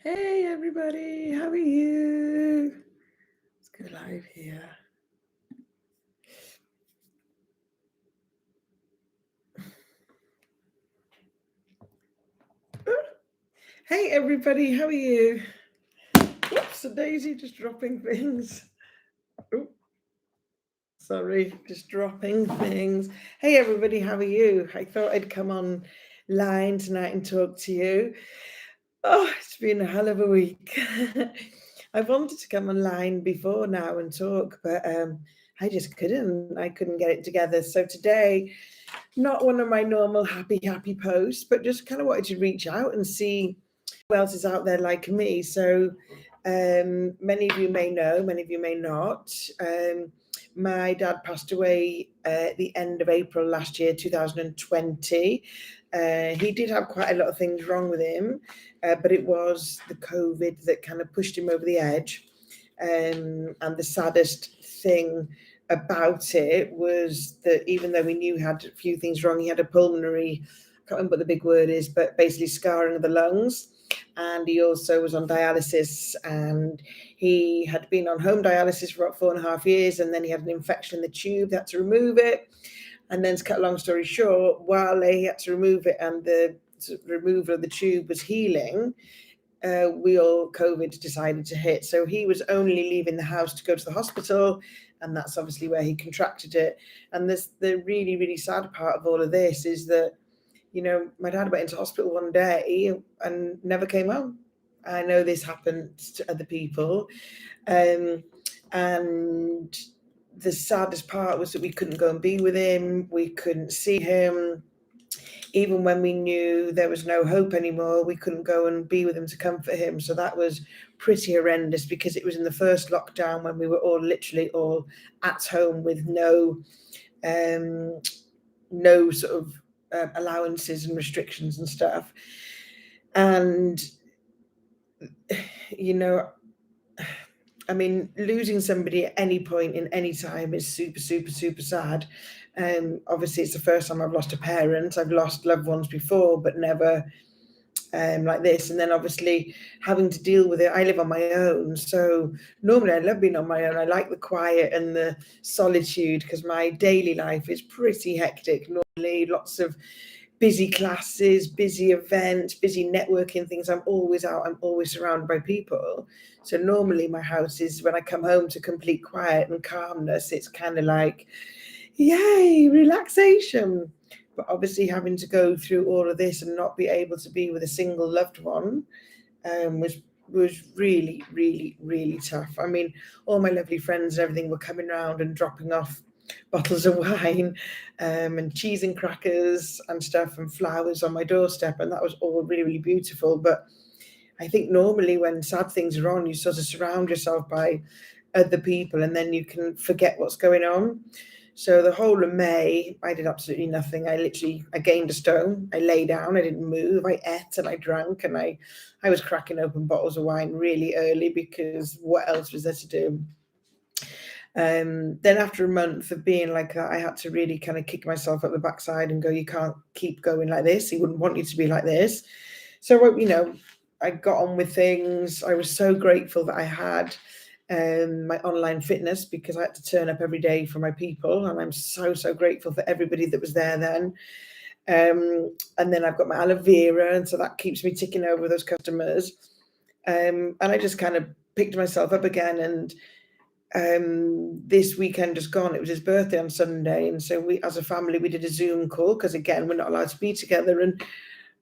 Hey everybody, how are you? Let's go live here. Hey everybody, how are you? Whoops, a daisy just dropping things. Oop, sorry, just dropping things. Hey everybody, how are you? I thought I'd come on line tonight and talk to you. Oh, it's been a hell of a week. I wanted to come online before now and talk, but I just couldn't. I couldn't get it together. So today, not one of my normal happy posts, but just kind of wanted to reach out and see who else is out there like me. So many of you may know, many of you may not. My dad passed away at the end of April last year, 2020. He did have quite a lot of things wrong with him, but it was the COVID that kind of pushed him over the edge. And the saddest thing about it was that even though we knew he had a few things wrong, he had a pulmonary, I can't remember what the big word is, but basically scarring of the lungs. And he also was on dialysis, and he had been on home dialysis for about 4.5 years, and then he had an infection in the tube. They had to remove it. And then, to cut a long story short, while they had to remove it and the removal of the tube was healing, COVID decided to hit. So he was only leaving the house to go to the hospital, and that's obviously where he contracted it. And the really, really sad part of all of this is that, my dad went into hospital one day and never came home. I know this happened to other people. And the saddest part was that we couldn't go and be with him. We couldn't see him. Even when we knew there was no hope anymore, we couldn't go and be with him to comfort him. So that was pretty horrendous, because it was in the first lockdown when we were literally all at home with no sort of allowances and restrictions and stuff. And, I mean, losing somebody at any point in any time is super, super, super sad. Obviously, it's the first time I've lost a parent. I've lost loved ones before, but never like this. And then obviously having to deal with it. I live on my own, so normally I love being on my own. I like the quiet and the solitude, because my daily life is pretty hectic. Normally lots of busy classes, busy events, busy networking things. I'm always out, I'm always surrounded by people. So normally my house is, when I come home to complete quiet and calmness, it's kind of like, yay, relaxation. But obviously having to go through all of this and not be able to be with a single loved one was really, really, really tough. I mean, all my lovely friends and everything were coming around and dropping off bottles of wine and cheese and crackers and stuff and flowers on my doorstep, and that was all really, really beautiful. But I think normally when sad things are on, you sort of surround yourself by other people, and then you can forget what's going on. So the whole of May, I did absolutely nothing. I gained a stone. I lay down. I didn't move. I ate and I drank, and I was cracking open bottles of wine really early, because what else was there to do? Then after a month of being like that, I had to really kind of kick myself up the backside and go, you can't keep going like this. He wouldn't want you to be like this. So, I got on with things. I was so grateful that I had my online fitness, because I had to turn up every day for my people. And I'm so, so grateful for everybody that was there then. And then I've got my aloe vera, and so that keeps me ticking over those customers. And I just kind of picked myself up again. And this weekend just gone, it was his birthday on Sunday, and so we, as a family, we did a Zoom call, because again, we're not allowed to be together. And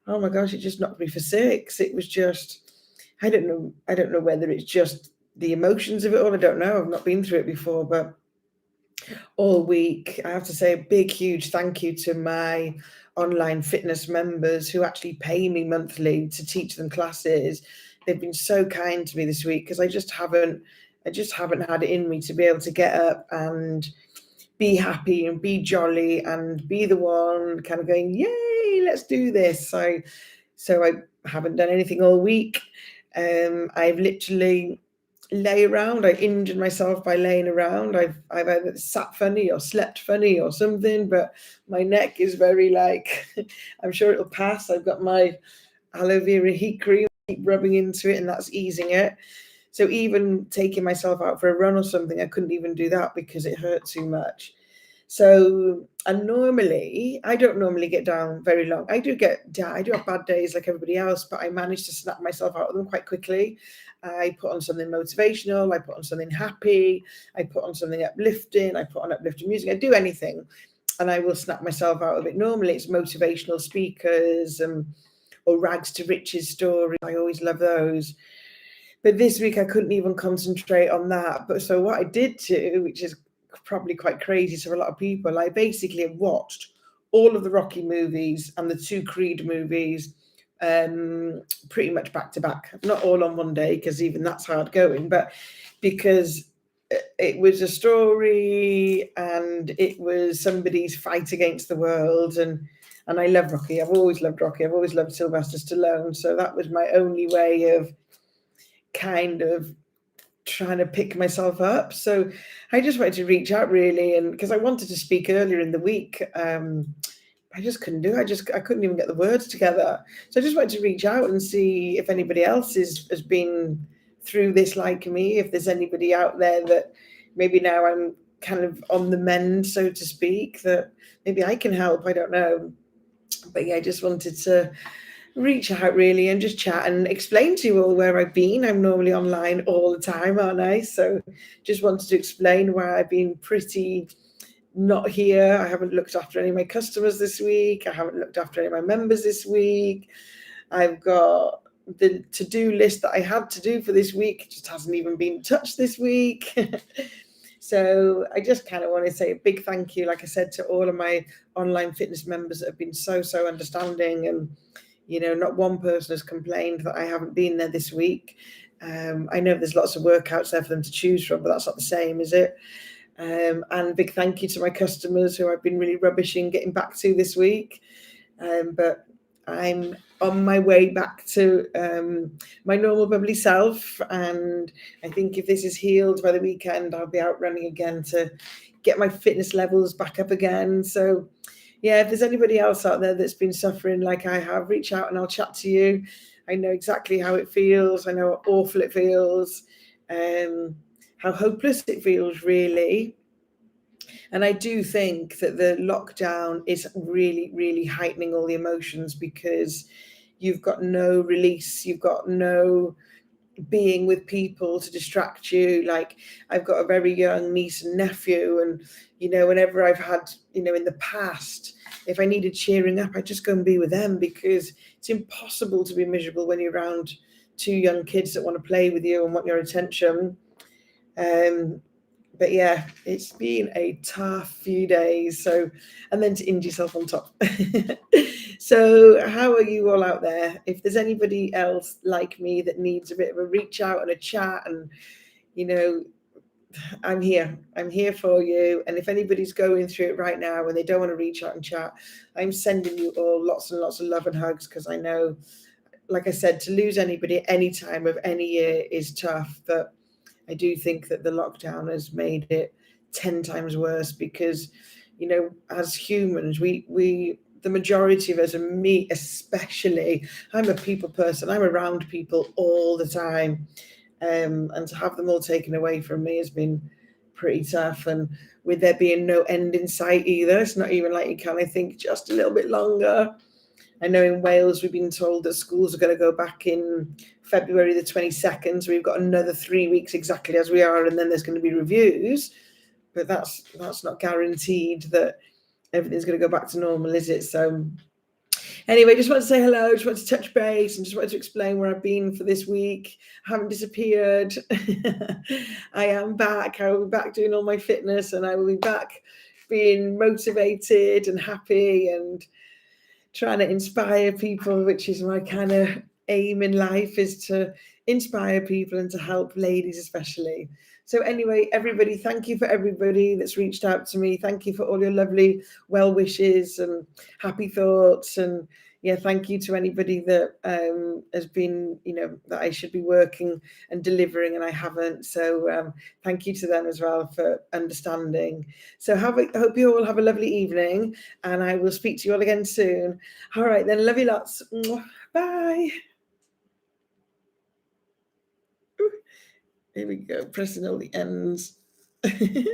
oh my gosh, it just knocked me for six. It was just, I don't know whether it's just the emotions of it all. I don't know. I've not been through it before, but all week, I have to say a big, huge thank you to my online fitness members who actually pay me monthly to teach them classes. They've been so kind to me this week, because I just haven't had it in me to be able to get up and be happy and be jolly and be the one kind of going, yay, let's do this. So I haven't done anything all week. I've literally lay around. I injured myself by laying around. I've either sat funny or slept funny or something, but my neck is very like, I'm sure it'll pass. I've got my aloe vera heat cream keep rubbing into it, and that's easing it. So even taking myself out for a run or something, I couldn't even do that because it hurt too much. So, and normally, I don't normally get down very long. I do have bad days like everybody else, but I manage to snap myself out of them quite quickly. I put on something motivational, I put on something happy, I put on something uplifting, I put on uplifting music, I do anything and I will snap myself out of it. Normally it's motivational speakers or rags to riches stories. I always love those. But this week I couldn't even concentrate on that. But so what I did do, which is probably quite crazy to a lot of people, I basically watched all of the Rocky movies and the 2 Creed movies pretty much back to back. Not all on one day, because even that's hard going, but because it was a story and it was somebody's fight against the world, and I love Rocky. I've always loved Rocky. I've always loved Sylvester Stallone. So that was my only way of kind of trying to pick myself up. So I just wanted to reach out really, and because I wanted to speak earlier in the week, I just couldn't do it. I couldn't even get the words together. So I just wanted to reach out and see if anybody else has been through this like me, if there's anybody out there that maybe now I'm kind of on the mend, so to speak, that maybe I can help. I don't know. But yeah, I just wanted to reach out really and just chat and explain to you all where I've been. I'm normally online all the time, aren't I? So just wanted to explain why I've been pretty not here. I haven't looked after any of my customers this week. I haven't looked after any of my members this week. I've got the to-do list that I had to do for this week just hasn't even been touched this week. So I just kind of want to say a big thank you, like I said, to all of my online fitness members that have been so understanding, and not one person has complained that I haven't been there this week. I know there's lots of workouts there for them to choose from, but that's not the same, is it? And big thank you to my customers who I've been really rubbishing getting back to this week. But I'm on my way back to my normal bubbly self. And I think if this is healed by the weekend, I'll be out running again to get my fitness levels back up again. So yeah, if there's anybody else out there that's been suffering like I have, reach out and I'll chat to you. I know exactly how it feels. I know how awful it feels, how hopeless it feels, really. And I do think that the lockdown is really heightening all the emotions, because you've got no release, you've got no being with people to distract you. Like, I've got a very young niece and nephew, and whenever I've had in the past, if I needed cheering up, I just go and be with them, because it's impossible to be miserable when you're around 2 young kids that want to play with you and want your attention. But yeah, it's been a tough few days. So, and then to injure yourself on top. So how are you all out there? If there's anybody else like me that needs a bit of a reach out and a chat, and I'm here for you. And if anybody's going through it right now and they don't want to reach out and chat, I'm sending you all lots and lots of love and hugs, because I know, like I said, to lose anybody at any time of any year is tough. But I do think that the lockdown has made it 10 times worse, because, as humans, we the majority of us, and me especially, I'm a people person. I'm around people all the time. And to have them all taken away from me has been pretty tough. And with there being no end in sight either, it's not even like you kind of think just a little bit longer. I know in Wales we've been told that schools are going to go back in February the 22nd. So we've got another 3 weeks exactly as we are, and then there's going to be reviews. But that's not guaranteed that everything's going to go back to normal, is it? So anyway, just want to say hello, just want to touch base, and just wanted to explain where I've been for this week. I haven't disappeared. I am back. I will be back doing all my fitness, and I will be back being motivated and happy and trying to inspire people, which is my kind of aim in life, is to inspire people and to help ladies especially. So anyway, everybody, thank you for everybody that's reached out to me. Thank you for all your lovely well wishes and happy thoughts. And yeah, thank you to anybody that has been, that I should be working and delivering and I haven't. So thank you to them as well for understanding. So I hope you all have a lovely evening, and I will speak to you all again soon. All right then, love you lots. Bye. Here we go, pressing all the ends. and